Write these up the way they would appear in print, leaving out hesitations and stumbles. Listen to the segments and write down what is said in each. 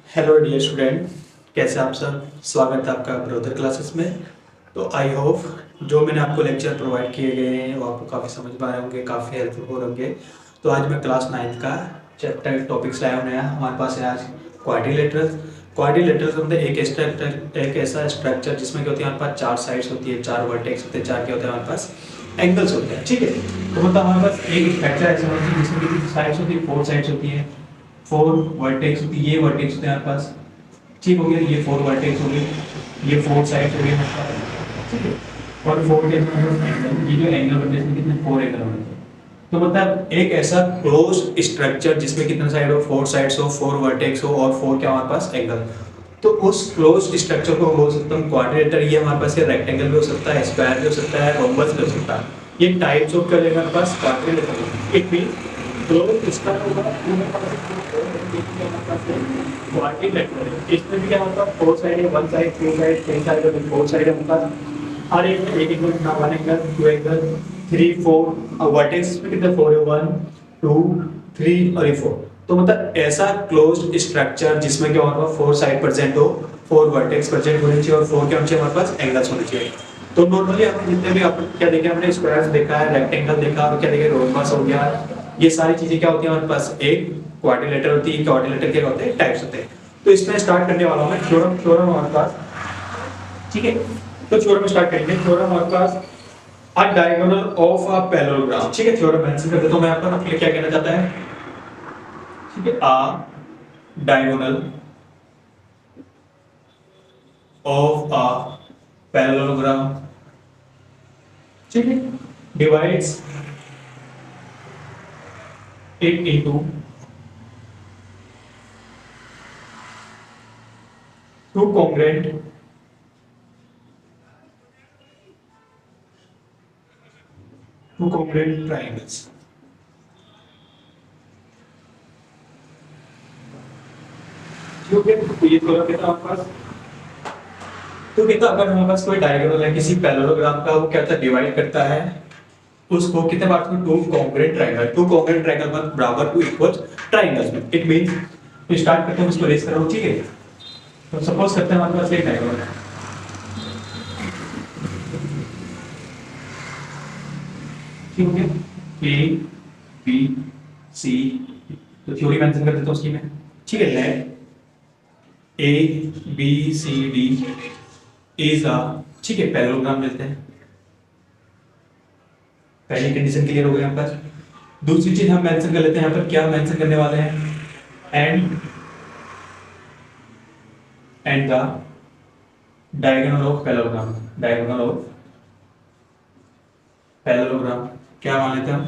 Hello dear student, कैसे आप सब। स्वागत है आपका ब्रोदर क्लासेस में। तो आई होप जो मैंने आपको लेक्चर प्रोवाइड किए गए हैं वो आपको काफ़ी समझ में आ रहे होंगे, काफ़ी हेल्पफुल हो होंगे। तो आज मैं क्लास 9th का चैप्टर टॉपिक्स लाया हूँ नया। हमारे पास है आज क्वाड्रिलेटरल्स। क्वाड्रिलेटरल्स मतलब एक ऐसा स्ट्रक्चर जिसमें क्या होती है, हमारे पास चार साइड्स होती है, चार वर्टेक्स होते हैं, चार क्या होते हैं हमारे पास एंगल्स होते हैं। ठीक है, तो मतलब हमारे पास एक स्ट्रक्चर ऐसा होता है जिसमें कितनी साइड्स होती है, फोर साइड्स होती है, फोर वर्टेक्स होती है, ये वर्टेक्स होते हैं हमारे पास। ठीक हो गया, ये फोर वर्टेक्स हो गए, ये फोर साइड्स हो गए हमारे पास। ठीक है, और फोर के एंगल, ये जो एंगल बनते हैं इसमें कितने फोर एंगल बनते हैं। तो मतलब एक ऐसा क्लोज स्ट्रक्चर जिसमें कितने साइड हो, फोर साइड्स हो, फोर वर्टेक्स हो और फोर क्या हमारे पास एंगल। तो उस क्लोज स्ट्रक्चर को बोल सकता हूँ क्वाड्रिलेटरल। ये हमारे पास रेक्टेंगल भी हो सकता है, स्क्वायर भी हो सकता है, रोम्बस भी हो सकता है। ये टाइप्स ऑफ क्या लेगा हमारे पास quadrilateral. It mean close structure होगा क्वाड्रिलेटरल। इसमें भी क्या होता है, फोर साइड है, one side, two side, three side और फोर साइड है हमारे पास। हर एक एक एक ना one angle, two angle, three four और वर्टेक्स में कितने फोर है, वन टू थ्री और ये फोर। तो मतलब ऐसा क्लोज्ड स्ट्रक्चर जिसमें क्या होगा, फोर साइड प्रेजेंट हो, फोर वर्टेक्स प्रेजेंट होने चाहिए और फोर क्या होने चाहिए हमारे पास एंगल्स होने चाहिए। तो नॉर्मली हमने जितने भी आप क्या देखे, हमने स्क्वायर्स देखा है, रेक्टेंगल देखा और क्या देखे, रोम्बस हो गया। ये सारी चीजें क्या होती है हमारे पास, एक क्वाड्रिलेटरल होती है। क्वाड्रिलेटरल क्या होते हैं, टाइप्स होते हैं। तो इसमें स्टार्ट करने वाला हूं मैं थ्योरम। थ्योरम हमारे पास, ठीक है, तो थ्योरम स्टार्ट करेंगे। थ्योरम हमारे पास a diagonal of a parallelogram. ठीक है, थ्योरम मेंशन कर देता हूं मैं यहाँ पर। आपके लिए क्या कहना चाहता है, ठीक है, अ डायगोनल ऑफ अ पैरेललोग्राम, ठीक है, divides it into two congruent triangles। ठीक है, तो ये थोड़ा कहता है हमारे पास। तो कहता अगर हमारे पास कोई डायगोनल है किसी पैरेललोग्राम का, वो क्या होता है, डिवाइड करता है उसको कितने पार्ट्स में, two congruent triangle. Two congruent triangle मतलब बराबर टू इक्वल ट्रायंगल्स में। इट मींस तो स्टार्ट करते हैं, इसको रेस कर रहा हूं। ठीक है, तो सपोज करते हैं हमारे पास एक डायगोनल है, ठीक हो गया, ए बी सी। तो थ्योरी मेंशन कर देता हूं उसकी मैं। ठीक है, let A B C D is a, ठीक है, पैरेललोग्राम लेते हैं। पहली कंडीशन क्लियर हो गई यहाँ पर। दूसरी चीज हम मेंशन कर लेते हैं यहाँ पर, क्या मेंशन करने वाले हैं, and the diagonal of parallelogram. Diagonal of parallelogram क्या मान लेते हैं हम,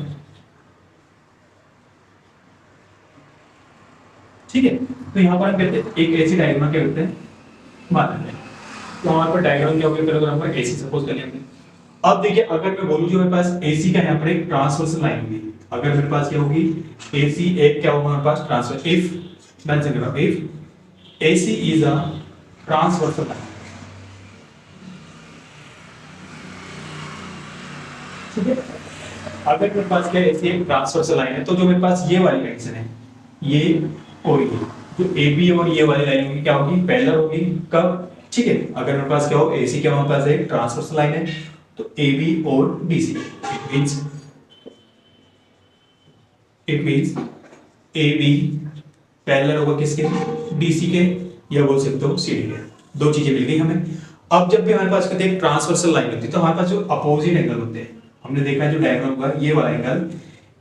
ठीक है। तो यहाँ पर हम कहते हैं एक ऐसी डायगोनल क्या करते हैं, मान लेते हैं। तो हमारे पर डायगोनल क्या हो गया, पैरेललोग्राम का एसी सपोज कर लेंगे। अब देखिए, अगर मैं बोलूं जो मेरे पास एसी का यहाँ पर एक ट्रांसवर्सल लाइन होगी, अगर मेरे पास क्या होगी एसी, एक क्या होगा हमारे पास ट्रांसवर्स, इफ मेंशन कर रहा हूं, if AC is a transversal line. ठीक है, अगर मेरे पास क्या एसी एक ट्रांसवर्सल लाइन है, तो जो मेरे पास ये वाली कंडीशन है, ये और ये जो ए बी और ये वाली लाइन होगी क्या होगी, पैरेलल होगी। कब, ठीक है, अगर मेरे पास क्या हो एसी क्या हमारे पास एक ट्रांसवर्सल लाइन है, तो ए बी और DC. It means A B parallel होगा किसके, डीसी के, या बोल सकते हो सीडी के। दो चीजें मिल गई हमें। अब जब भी हमारे पास कहते हैं ट्रांसवर्सल लाइन होती है, तो हमारे पास जो अपोजिट एंगल होते हैं, हमने देखा है जो डायग्राम होगा, ये वाला एंगल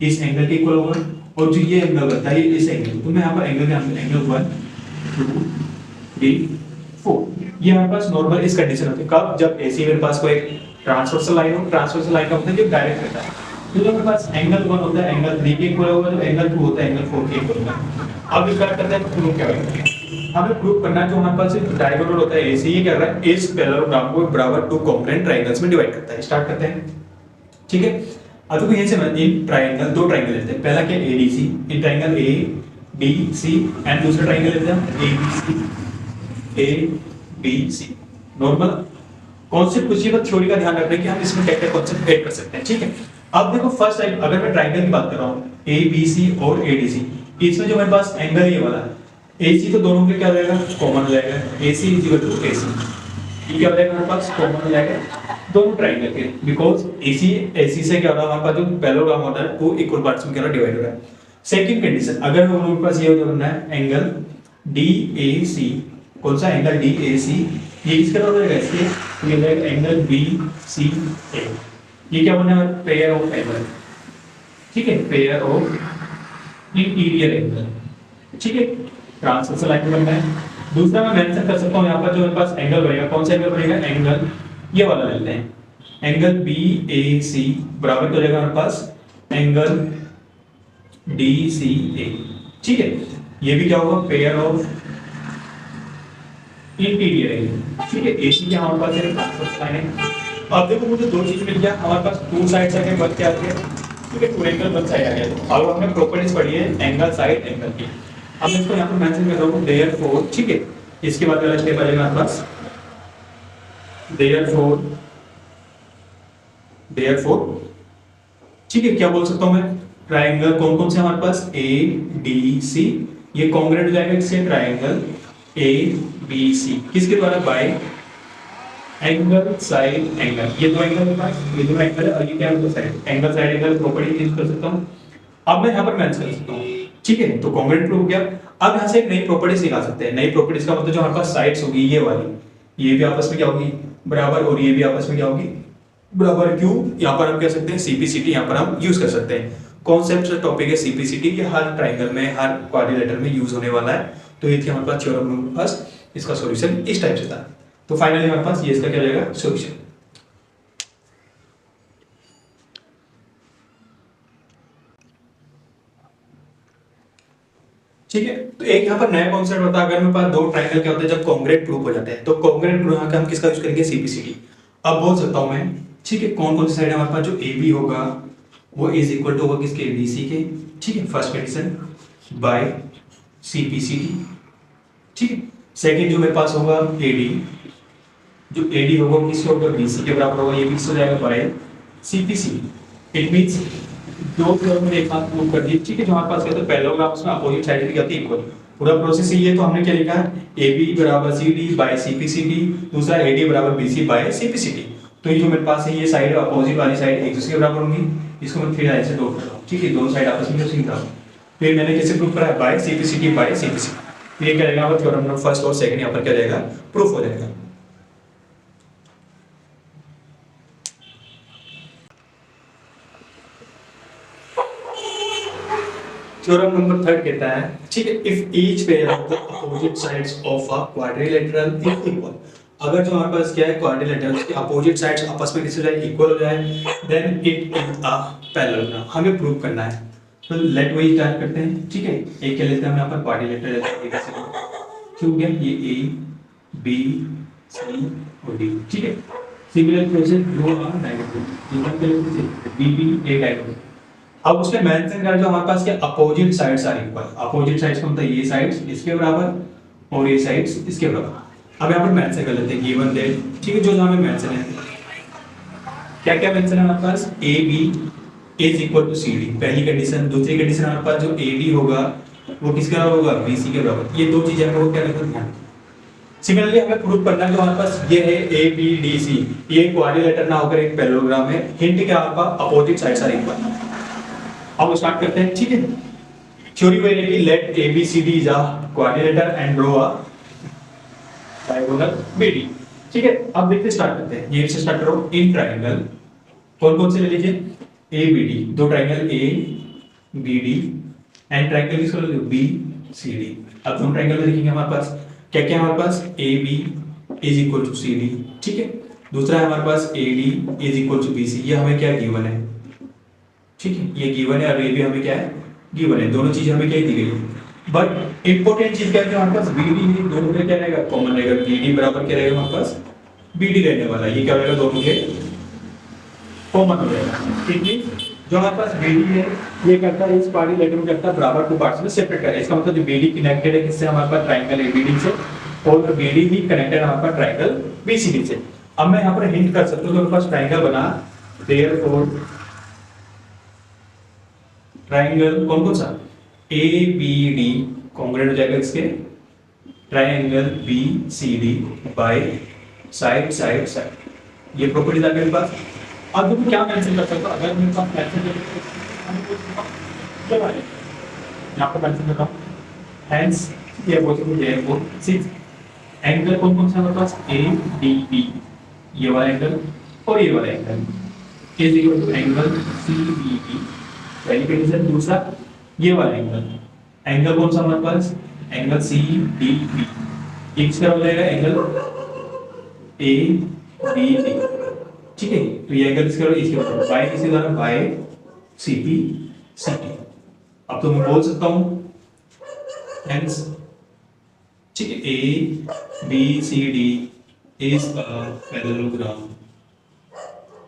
इस एंगल के इक्वल होगा और जो ये एंगल बनता है ये इस एंगल। तो मैं यहाँ पर एंगल के एंगल 1 2 3 4, ये हमारे पास नॉर्मल इस कंडीशन होती है। कब, जब एसी मेरे पास कोई ट्रांसवर्सल लाइन हो। ट्रांसवर्सल लाइन का मतलब जो डायरेक्ट रहता है। तो जो मेरे पास एंगल 1 होता है एंगल 3 के इक्वल होगा, जो एंगल 2 होता है एंगल 4 के इक्वल होगा। अब स्टार्ट करते हैं प्रूव क्या होगा। हमें प्रूव करना है जो हमारे पास डायगोनल होता है एसी, ये क्या कर रहा है, इस पैरेललोग्राम को बराबर टू कॉन्ग्रुएंट ट्रायंगल्स में डिवाइड करता है। स्टार्ट करते हैं, ठीक है। अब देखो यहीं से एक ट्रायंगल, दो ट्रायंगल लेते हैं। पहला क्या ADC, in triangle A B C, and दूसरा ट्रायंगल लेते हैं A B C, A B C. Normal concept कुछ ही, बस थ्योरी का ध्यान रखना है कि हम इसमें क्या क्या कॉन्सेप्ट ऐड कर सकते हैं। ठीक है, अब देखो फर्स्ट टाइप, अगर मैं ट्रायंगल की बात कर रहा हूँ ए बी सी और ए डी सी, इसमें जो मेरे पास एंगल ये वाला है, AC तो दोनों के क्या हो जाएगा, कॉमन हो जाएगा, AC is equal to AC, ये क्या हो जाएगा हमारे पास, कॉमन हो जाएगा दोनों ट्राइंगल के, बिकॉज AC से क्या हो रहा है हमारे पास जो पैरेललोग्राम होता है वो इक्वल पार्ट्स में क्या हो रहा है, डिवाइड हो रहा है। सेकंड कंडीशन, अगर हम लोगों के पास ये बनना है एंगल DAC, कौन सा एंगल DAC, ये किसका हो जाएगा, इसके ये हो जाएगा एंगल BCA, ये क्या बनना है, पेयर ऑफ एंगल, ठीक है, पेयर ऑफ इंटीरियर एंगल, ठीक है, ट्रांसवर्सल लाइन बनना है। दूसरा मैं मेंशन कर सकता हूं यहां पर जो मेरे पास एंगल बनेगा, कौन सा एंगल बनेगा, एंगल ये वाला लेते हैं, एंगल BAC बराबर क्या हो जाएगा हमारे पास, एंगल DCA, ठीक है, ये भी क्या होगा, पेयर ऑफ इंटीरियर एंगल, ठीक है, AC क्या हमारे पास है, ट्रांसवर्स लाइन है। अब देखो मुझे दो चीज मिल गया, हमारे पास टू साइड्स आ गए, बच क्या आ गया, ठीक है, टू एंगल बच साइड आ गया। अब हमने प्रॉपर्टीज पढ़ी है एंगल साइड एंगल की, अब मैं इसको यहाँ पर मेंशन कर रहा हूँ देयरफॉर, ठीक है, इसके बाद वाला स्टेप आ जाएगा हमारे पास देयरफॉर, ठीक है, क्या बोल सकता हूँ मैं, ट्राइंगल कौन कौन से हमारे पास, ADC, ये कॉन्ग्रुएंट हो जाएगा इससे ट्राइंगल ABC, किसके द्वारा, बाय एंगल साइड एंगल, ये दो एंगल के पास, ये दो एंगल है और ये क्या है, side angle side angle property use कर सकता हूँ। अब मैं यहाँ पर मेंशन कर सकता हूँ, ठीक है, तो कॉन्ग्रुएंट प्रूव हो गया। अब यहाँ से एक नई प्रॉपर्टीज निकाल सकते हैं, नई प्रॉपर्टीज का मतलब जो हमारे पास साइड्स होगी ये वाली, ये भी आपस में क्या होगी, बराबर, और ये भी आपस में क्या होगी, बराबर, क्यों, यहाँ पर हम कह सकते हैं CPCT, यहाँ पर हम यूज कर सकते हैं। कॉन्सेप्ट टॉपिक है CPCT, ये हर ट्राइंगल में हर क्वाड्रिलेटरल में यूज होने वाला है। तो ये थी हमारे पास थ्योरम नंबर फर्स्ट, इसका सॉल्यूशन इस टाइप से था। तो फाइनली हमारे पास ये इसका क्या रहेगा, सॉल्यूशन। ठीक है, तो एक यहाँ पर नया कॉन्सेप्ट होता है, अगर मेरे पास दो ट्राइंगल क्या होते हैं जब कॉन्ग्रुएंट प्रूफ हो जाते हैं, तो कॉन्ग्रुएंट प्रूफ यहाँ हम किसका यूज करेंगे, CPCT। अब बोल सकता हूं मैं, ठीक है, कौन कौन सी साइड है हमारे पास, जो AB होगा वो इज इक्वल टू होगा किसके, DC के, ठीक है, फर्स्ट कंडीशन बाय CPCT, ठीक है। सेकंड जो मेरे पास होगा AD, जो AD होगा किसके होगा, BC के बराबर होगा, ये भी हो जाएगा बाय CPCT। इट मींस दो थ्योरम में एक साथ प्रूव कर दिए, ठीक है, जो हमारे पास कहते हैं पैरेललोग्राम उसमें अपोजिट साइड की होती है इक्वल। पूरा प्रोसेस ये है, तो हमने क्या लिखा है, AB बराबर CD बाय CPCT, दूसरा AD बराबर BC बाय CPCT। तो ये जो मेरे पास है ये साइड अपोजिट वाली साइड एक दूसरे के बराबर होंगी, इसको मैं 3 लाइन से डॉट कर रहा हूं, ठीक है, दोनों साइड आपस में सिंक करो। फिर मैंने कैसे प्रूव करा है, बाय CPCT बाय CPCT। तो ये क्या रहेगा हमारा थ्योरम नंबर फर्स्ट और सेकंड यहां पर क्या रहेगा, प्रूफ हो जाएगा। थ्योरम नंबर थर्ड कहता है, ठीक है, if each pair of the opposite sides of a quadrilateral is equal, अगर जो हमारे पास क्या है क्वाड्रिलेटरल उसके अपोजिट साइड्स आपस में किससे जाए, इक्वल हो जाए, then it is a parallelogram, हमें प्रूव करना है। तो लेट वी स्टार्ट करते हैं, ठीक है, एक क्या लेते हैं हम यहाँ पर क्वाड्रिलेटरल, ठीक हो गया, ये A B C और D, ठीक है। Similar process draw a diagram, even के लिए BB A डायग्राम। अब उसके मेंशन कर जो हमारे पास क्या opposite sides are equal, opposite sides का मतलब ये साइड्स इसके बराबर और ये साइड्स इसके बराबर। अब यहाँ पर मेंशन कर लेते हैं गिवन दैट, ठीक है, जो हमें मेंशन है, क्या क्या मेंशन है हमारे पास, AB is equal to CD, पहली कंडीशन। दूसरी कंडीशन हमारे पास जो AD होगा वो किसके बराबर होगा, BC के बराबर। ये दो चीजें हमें क्या रखना ध्यान। सिमिलरली हमें प्रूव करना है जो हमारे पास ये है ABDC, ये क्वाड्रिलेटरल ना होकर एक पैरेललोग्राम है, हिंट क्या आपका अपोजिट साइड्स आर इक्वल। अब स्टार्ट करते हैं, ठीक है। थ्योरी वही रहेगी, let ABCD is a quadrilateral and draw a diagonal BD, ठीक है। अब देखते स्टार्ट करते हैं, ये से स्टार्ट करो। इन ट्रायंगल कौन कौन से ले लीजिए, ABD, दो ट्रायंगल ABD एंड ट्रायंगल किसको ले लो, BCD। अब दोनों ट्रायंगल में देखेंगे हमारे पास क्या क्या है, हमारे पास AB is equal to CD, ठीक है। दूसरा है हमारे पास AD is equal to BC, ये हमें क्या गिवन है, ठीक है, ये गिवन है और ये भी हमें क्या है गिवन है, दोनों चीजें हमें क्या दी गई है। बट इंपॉर्टेंट चीज क्या है, हमारे पास BD है, दोनों में क्या रहेगा, कॉमन रहेगा, BD बराबर क्या रहेगा हमारे पास BD रहने वाला है, ये क्या रहेगा, दोनों के कॉमन हो जाएगा, ठीक है। जो हमारे पास BD है ये करता है इस क्वाड्रिलेटरल में करता है बराबर टू पार्ट्स में सेपरेट करें, इसका मतलब जो BD कनेक्टेड है किससे, हमारे पास ट्रायंगल ABD से, और BD भी कनेक्टेड है हमारे पास ट्रायंगल BCD से। अब मैं यहाँ पर हिंट कर सकता हूँ, हमारे पास ट्रायंगल बना, देयरफॉर ट्रायंगल कौन कौन सा, ABD कॉन्ग्रुएंट हो जाएगा इसके triangle B C D by side side side. ये प्रॉपर्टीज आ गई मेरे पास। अब देखो क्या मेंशन कर सकता हूं, अगर मेरे पास मेंशन कर यहाँ पर मेंशन करता हूँ हेंस ये बोलते हैं देयरफॉर सिक्स एंगल कौन कौन सा हमारे पास ए डी बी, ये वाला एंगल और ये वाला angle is equal to angle C B D. पहली कंडीशन। दूसरा ये वाला एंगल, एंगल कौन सा हमारे पास एंगल सी डी बी, ये किसका हो जाएगा एंगल ए बी डी। ठीक है, तो ये एंगल किसका होगा, इसके बराबर बाय किसके द्वारा by C P C T. अब तो मैं बोल सकता हूं हेंस, ठीक है, A B C D is a parallelogram.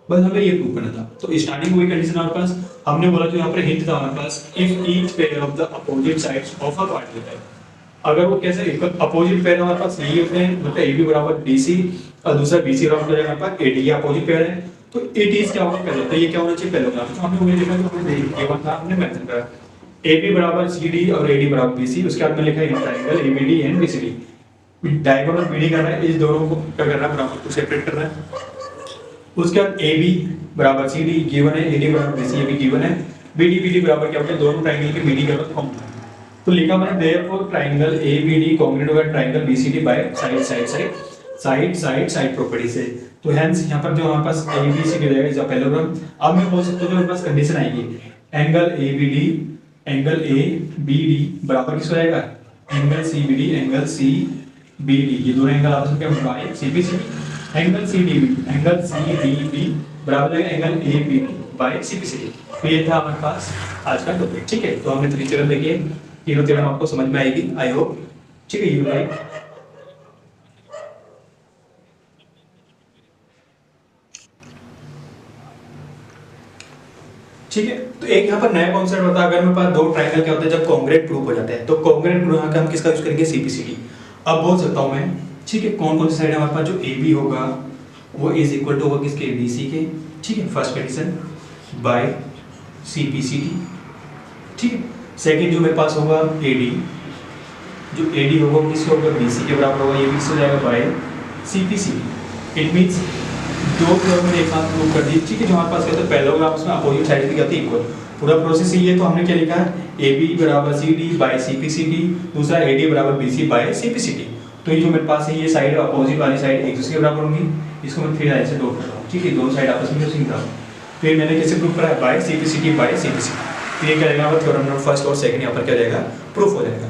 बस हमें ये प्रूव करना था। तो स्टार्टिंग वही कंडीशन हमारे पास, हमने बोला जो यहाँ पर हिंट था हमारे पास, if each pair of the opposite sides of a quadrilateral, अगर वो कैसे अपोजिट पेयर हमारे पास ये होते हैं, मतलब ए बी बराबर डी सी और दूसरा बी सी बराबर हमारे पास ए डी, ये अपोजिट पेयर है, तो इट इज क्या होगा पहले, तो ये क्या होना चाहिए पैरेललोग्राम। तो हमने वही लिखा जो हमने देखा था, हमने मेंशन करा ए बी बराबर सी डी और ए डी बराबर बी सी, उसके बाद में लिखा है triangle A B D and B C D. Diagonal BD कर रहा है, इस दोनों को क्या कर रहा है बराबर को सेपरेट कर रहा है। उसके बाद ए बी बराबर सी डी गिवन है, ए डी बराबर बी सी ये भी गिवन है, बी डी बराबर क्या हो गया, दोनों ट्रायंगल के बी डी का कॉमन है। तो लिखा मैंने therefore triangle A B D congruent होगा triangle B C D by side side side side side side property से। तो हेंस यहाँ पर जो हमारे पास ए बी सी डी रहेगा इज अ पैरेललोग्राम। अब मैं बोल सकता हूँ जो मेरे पास कंडीशन आएगी angle A B D angle A B D बराबर किस हो जाएगा angle C B D angle C B D, ये दोनों एंगल आपस में क्या होगा by C B C D. Angle C D B angle C D B बराबर है angle A B by C B C D. तो ये था हमारे पास आज का टॉपिक। ठीक है, तो हमने थ्री थ्योरम देखी है, तीनों थ्योरम आपको समझ में आएगी आई होप। ठीक है, यू लाइक। ठीक है, तो एक यहाँ पर नया कॉन्सेप्ट होता है, अगर मेरे पास दो ट्रायंगल क्या होता है जब कॉन्ग्रुएंट प्रूफ हो जाते हैं, तो कॉन्ग्रुएंट प्रूफ यहाँ हम किसका यूज करेंगे सीपीसीटी। अब बोल सकता हूँ मैं, ठीक है, कौन कौन सी साइड है हमारे पास, जो ए बी होगा वो इज इक्वल टू होगा किसके बी सी के। ठीक है, first condition by C P C T. ठीक है, सेकेंड जो मेरे पास होगा ए डी, जो ए डी होगा किसके होगा बी सी के बराबर होगा, ये भी हो जाएगा by C P C T. It means दो थ्योरम में एक साथ प्रूव कर दी। ठीक है, जो हमारे पास कहते हैं पैरेललोग्राम्स में अपोजिट साइड की होती है इक्वल। पूरा प्रोसेस ये है, तो हमने क्या लिखा है ए बी बराबर C D by C P C T, दूसरा ए डी बराबर B C by C P C T. तो ये जो मेरे पास है ये साइड अपोजिट वाली साइड एक दूसरे के बराबर होंगी, इसको मैं थ्री लाइन से डॉट कर रहा हूँ। ठीक है, दोनों साइड आपस में सिंक रहा हूँ। तो ये मैंने कैसे प्रूव करा है by C P C T by C P C T. तो ये क्या रहेगा थ्योरम नंबर फर्स्ट और सेकंड यहाँ पर क्या रहेगा प्रूफ हो जाएगा।